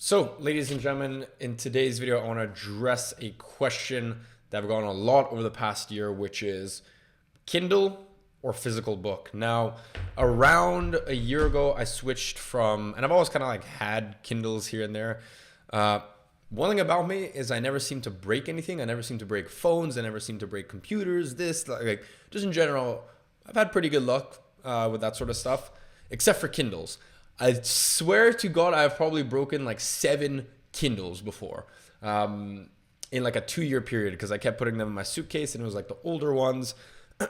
So, ladies and gentlemen, in today's video, I want to address a question that I've gotten a lot over the past year, which is Kindle or physical book. Now, around a year ago, I switched from, and I've always kind of like had Kindles here and there. One thing about me is I never seem to break anything. I never seem to break phones. I never seem to break computers. Just in general, I've had pretty good luck with that sort of stuff, except for Kindles. I swear to God, I've probably broken like 7 Kindles before in like a 2-year period because I kept putting them in my suitcase and it was like the older ones,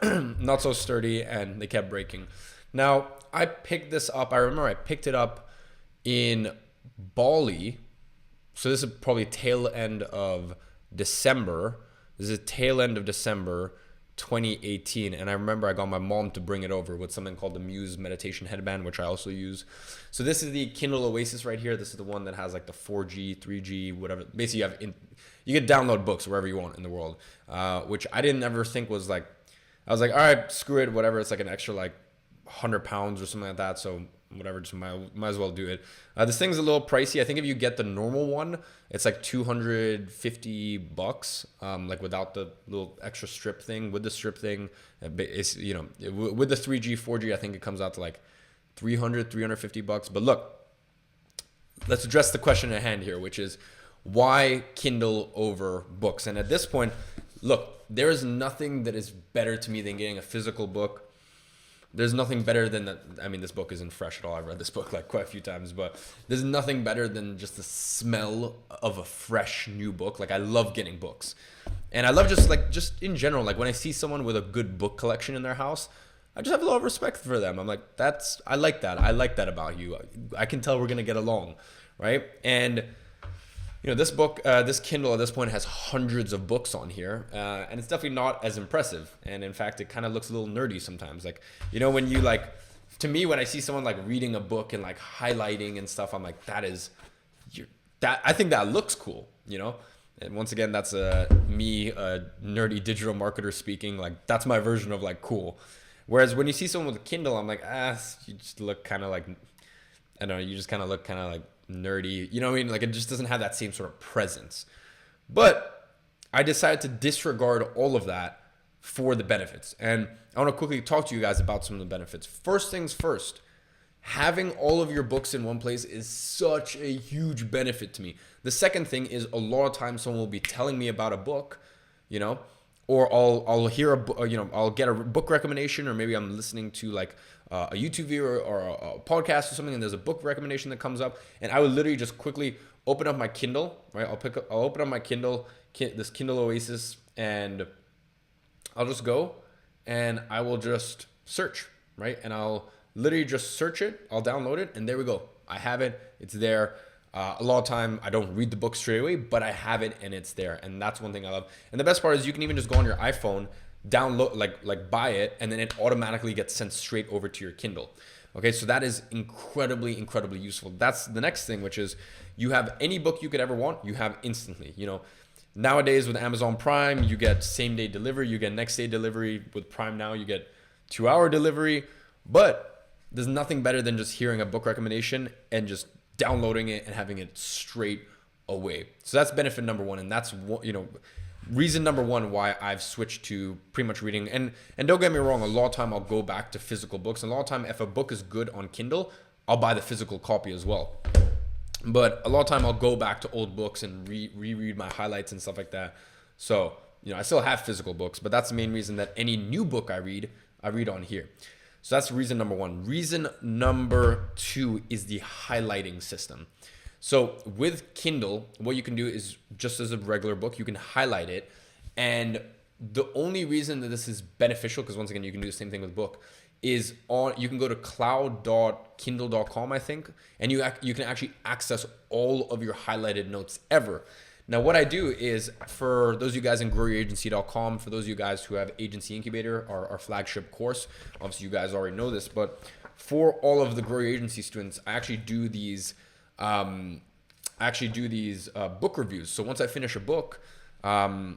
not so sturdy, and they kept breaking. Now, I picked this up. I remember I picked it up in Bali. So this is probably tail end of December. This is tail end of December 2018, and I remember I got my mom to bring it over with something called the Muse meditation headband, which I also use. So this is the Kindle Oasis right here. This is the one that has like the 4G, 3G, whatever. Basically, you can download books wherever you want in the world, which I didn't ever think was like. I was like, all right, screw it, whatever. It's like an extra like 100 pounds or something like that. So whatever, just might as well do it. This thing's a little pricey. I think if you get the normal one, it's like $250, like without the little extra strip thing. With the strip thing, it's, with the 3G, 4G, I think it comes out to like $350. But look, let's address the question at hand here, which is why Kindle over books? And at this point, look, there is nothing that is better to me than getting a physical book. There's nothing better than that. I mean, this book isn't fresh at all. I've read this book like quite a few times, but there's nothing better than just the smell of a fresh new book. Like, I love getting books, and I love just in general, like when I see someone with a good book collection in their house, I just have a lot of respect for them. I'm like, I like that. I like that about you. I can tell we're going to get along. Right. And this book, this Kindle at this point has hundreds of books on here, and it's definitely not as impressive. And in fact, it kind of looks a little nerdy sometimes. Like, when you to me, when I see someone like reading a book and like highlighting and stuff, I'm like, I think that looks cool, And once again, that's me, a nerdy digital marketer speaking. Like, that's my version of like cool. Whereas when you see someone with a Kindle, I'm like, you just look kind of like, I don't know, you just kind of look kind of like nerdy, you know what I mean? Like, it just doesn't have that same sort of presence. But I decided to disregard all of that for the benefits. And I want to quickly talk to you guys about some of the benefits. First things first, having all of your books in one place is such a huge benefit to me. The second thing is, a lot of times someone will be telling me about a book, or I'll hear I'll get a book recommendation, or maybe I'm listening to like a YouTube video or a podcast or something, and there's a book recommendation that comes up, and I would literally just quickly open up my Kindle, right? I'll open up my Kindle, this Kindle Oasis, and I'll just go and I will just search, right? And I'll literally just search it, I'll download it, and there we go. I have it, it's there. A lot of time I don't read the book straight away, but I have it and it's there. And that's one thing I love. And the best part is you can even just go on your iPhone, download, like buy it, and then it automatically gets sent straight over to your Kindle. Okay, so that is incredibly, incredibly useful. That's the next thing, which is you have any book you could ever want, you have instantly. Nowadays with Amazon Prime, you get same day delivery, you get next day delivery. With Prime now, you get 2-hour delivery. But there's nothing better than just hearing a book recommendation and just downloading it and having it straight away. So that's benefit number one, and that's reason number one why I've switched to pretty much reading. And don't get me wrong, a lot of time I'll go back to physical books, and a lot of time if a book is good on Kindle, I'll buy the physical copy as well. But a lot of time I'll go back to old books and reread my highlights and stuff like that. So I still have physical books, but that's the main reason that any new book I read on here. So that's reason number one. Reason number two is the highlighting system. So with Kindle, what you can do is, just as a regular book, you can highlight it. And the only reason that this is beneficial, because once again, you can do the same thing with book, is you can go to cloud.kindle.com, I think, and you can actually access all of your highlighted notes ever. Now, what I do is, for those of you guys in growyouragency.com, for those of you guys who have Agency Incubator, our flagship course, obviously you guys already know this, but for all of the Grow Your Agency students, I actually do these book reviews. So once I finish a book, I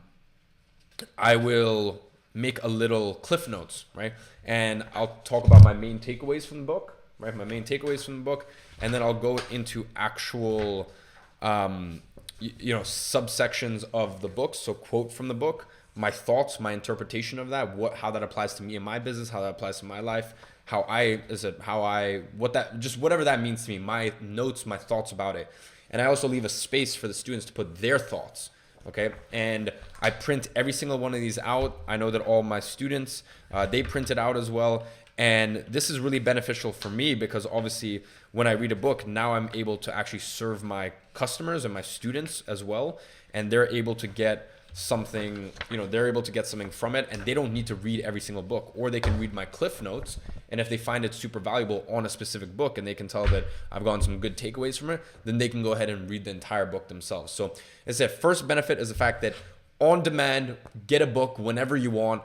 will make a little cliff notes, right? And I'll talk about my main takeaways from the book, right? My main takeaways from the book, and then I'll go into actual subsections of the book. So quote from the book, my thoughts, my interpretation of that, how that applies to me in my business, how that applies to my life, just whatever that means to me, my notes, my thoughts about it. And I also leave a space for the students to put their thoughts. Okay. And I print every single one of these out. I know that all my students, they print it out as well. And this is really beneficial for me because obviously when I read a book, now I'm able to actually serve my customers and my students as well. And they're able to get something, from it, and they don't need to read every single book, or they can read my cliff notes. And if they find it super valuable on a specific book and they can tell that I've gotten some good takeaways from it, then they can go ahead and read the entire book themselves. So as I said, first benefit is the fact that on demand, get a book whenever you want,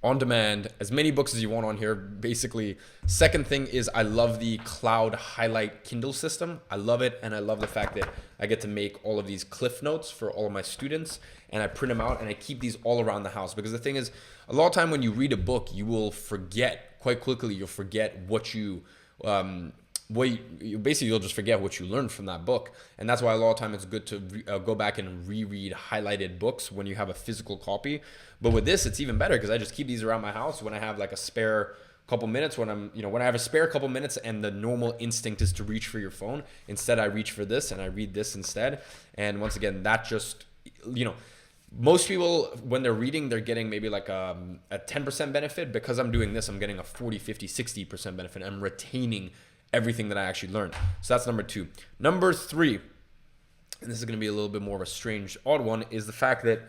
on demand, as many books as you want on here, basically. Second thing is I love the cloud highlight Kindle system. I love it, and I love the fact that I get to make all of these cliff notes for all of my students, and I print them out, and I keep these all around the house. Because the thing is, a lot of time when you read a book, you will forget quite quickly. You'll forget you'll just forget what you learned from that book. And that's why a lot of time it's good to go back and reread highlighted books when you have a physical copy. But with this, it's even better because I just keep these around my house when I have like a spare couple minutes, when I have a spare couple minutes and the normal instinct is to reach for your phone. Instead, I reach for this and I read this instead. And once again, that just, most people, when they're reading, they're getting maybe like a 10% benefit. Because I'm doing this, I'm getting a 40, 50, 60% benefit. I'm retaining everything that I actually learned. So that's number 2. Number 3, and this is going to be a little bit more of a strange, odd one, is the fact that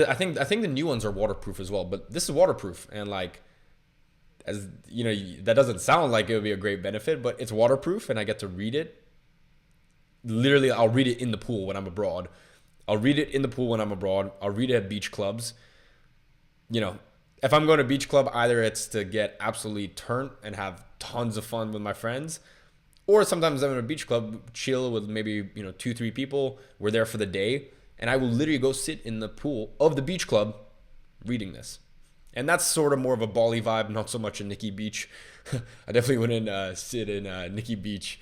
I think the new ones are waterproof as well, but this is waterproof. And like, as you know, that doesn't sound like it would be a great benefit, but it's waterproof and I get to read it. Literally, I'll read it in the pool when I'm abroad. I'll read it at beach clubs. If I'm going to beach club, either it's to get absolutely turned and have tons of fun with my friends, or sometimes I'm in a beach club, chill with maybe 2-3 people. We're there for the day, and I will literally go sit in the pool of the beach club reading this. And that's sort of more of a Bali vibe, not so much a Nikki Beach. I definitely wouldn't sit in Nikki Beach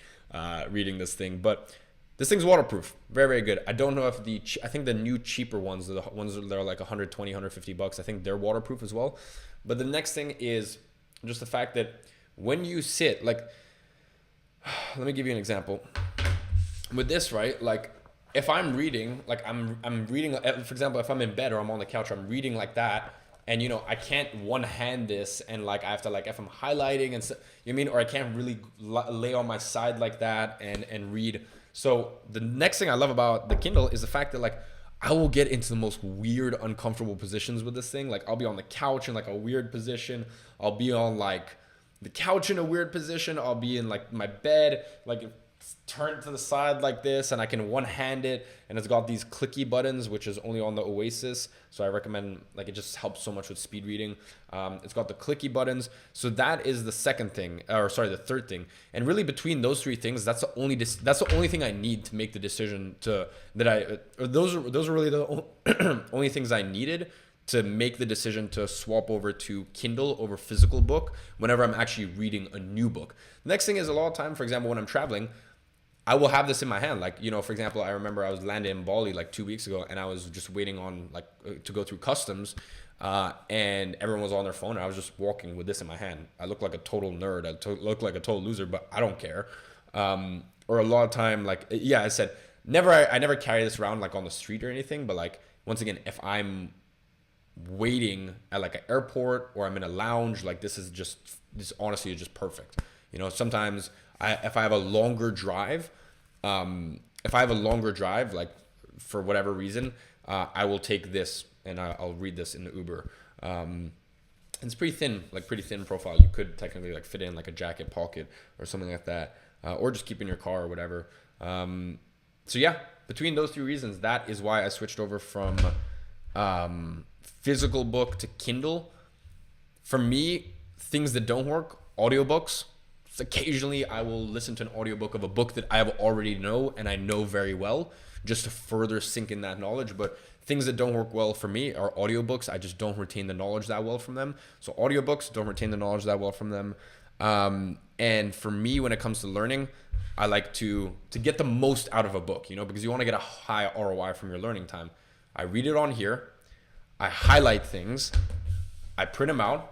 reading this thing, but this thing's waterproof. Very, very good. I don't know if I think the new cheaper ones, the ones that are like 120, 150 bucks, I think they're waterproof as well. But the next thing is just the fact that when you sit, like, let me give you an example. With this, right? Like, if I'm reading, like I'm reading, for example, if I'm in bed or I'm on the couch, I'm reading like that. And, I can't one hand this and like I have to, like, if I'm highlighting and so, or I can't really lay on my side like that and read. So the next thing I love about the Kindle is the fact that, like, I will get into the most weird, uncomfortable positions with this thing. Like, I'll be on the couch in like a weird position. I'll be on like the couch in a weird position. I'll be in like my bed, like turned to the side like this, and I can one hand it, and it's got these clicky buttons, which is only on the Oasis. So I recommend, like, it just helps so much with speed reading. It's got the clicky buttons. So that is the the third thing. And really between those 3 things, that's the only thing I need to make the decision those are really the only things I needed to make the decision to swap over to Kindle over physical book whenever I'm actually reading a new book. The next thing is, a lot of time, for example, when I'm traveling, I will have this in my hand. Like, for example, I remember I was landed in Bali like 2 weeks ago, and I was just waiting on to go through customs, and everyone was on their phone, and I was just walking with this in my hand. I look like a total nerd. I look like a total loser, but I don't care. Or a lot of time, I said, I never carry this around like on the street or anything, but like, once again, if I'm waiting at like an airport or I'm in a lounge, like this honestly is just perfect. Sometimes if I have a longer drive, like for whatever reason, I will take this and I'll read this in the Uber. It's pretty thin profile. You could technically like fit in like a jacket pocket or something like that, or just keep in your car or whatever. So yeah, between those 3 reasons, that is why I switched over from physical book to Kindle. For me, things that don't work, audiobooks. So occasionally I will listen to an audiobook of a book that I already know and I know very well, just to further sink in that knowledge. But things that don't work well for me are audiobooks. I just don't retain the knowledge that well from them. So audiobooks, don't retain the knowledge that well from them. And for me, when it comes to learning, I like to get the most out of a book, you know, because you want to get a high ROI from your learning time. I read it on here, I highlight things, I print them out,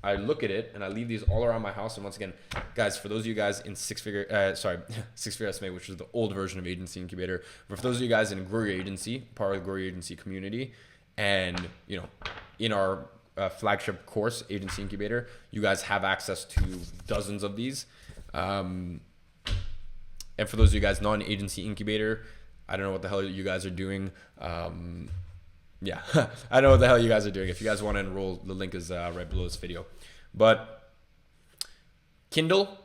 I look at it, and I leave these all around my house. And once again, guys, for those of you guys in Six Figure Estimate, which is the old version of Agency Incubator, but for those of you guys in Grow Your Agency, part of the Grow Your Agency community, and you know, in our flagship course, Agency Incubator, you guys have access to dozens of these. And for those of you guys not in Agency Incubator, I don't know what the hell you guys are doing. Yeah, I don't know what the hell you guys are doing. If you guys want to enroll, the link is right below this video. But Kindle,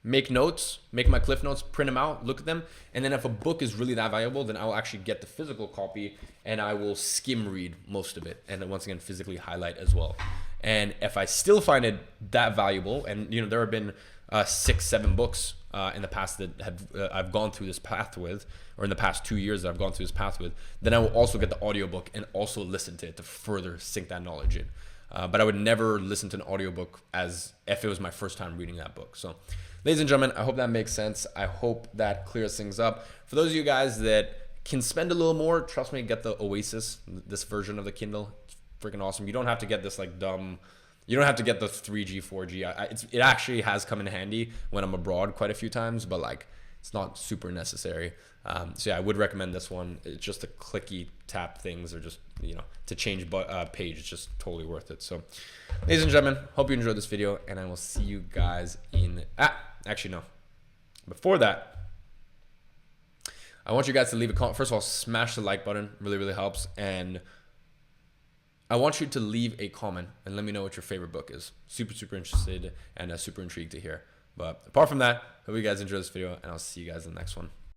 make notes, make my cliff notes, print them out, look at them. And then if a book is really that valuable, then I'll actually get the physical copy and I will skim read most of it. And then once again, physically highlight as well. And if I still find it that valuable, and you know, there have been 6-7 books in the past that have I've gone through this path with, or in the past 2 years that I've gone through this path with, then I will also get the audiobook and also listen to it to further sink that knowledge in. But I would never listen to an audiobook as if it was my first time reading that book. So ladies and gentlemen, I hope that makes sense. I hope that clears things up. For those of you guys that can spend a little more, trust me, get the Oasis, this version of the Kindle. It's freaking awesome. You don't have to get this like dumb, you don't have to get the 3G, 4G. It actually has come in handy when I'm abroad quite a few times, but like it's not super necessary. So yeah, I would recommend this one. It's just a clicky tap things, or just, you know, to change page. It's just totally worth it. So ladies and gentlemen, hope you enjoyed this video, and I will see you guys in, actually no, before that, I want you guys to leave a comment. First of all, smash the like button, really, really helps. And I want you to leave a comment and let me know what your favorite book is. Super, super interested and super intrigued to hear. But apart from that, hope you guys enjoy this video, and I'll see you guys in the next one.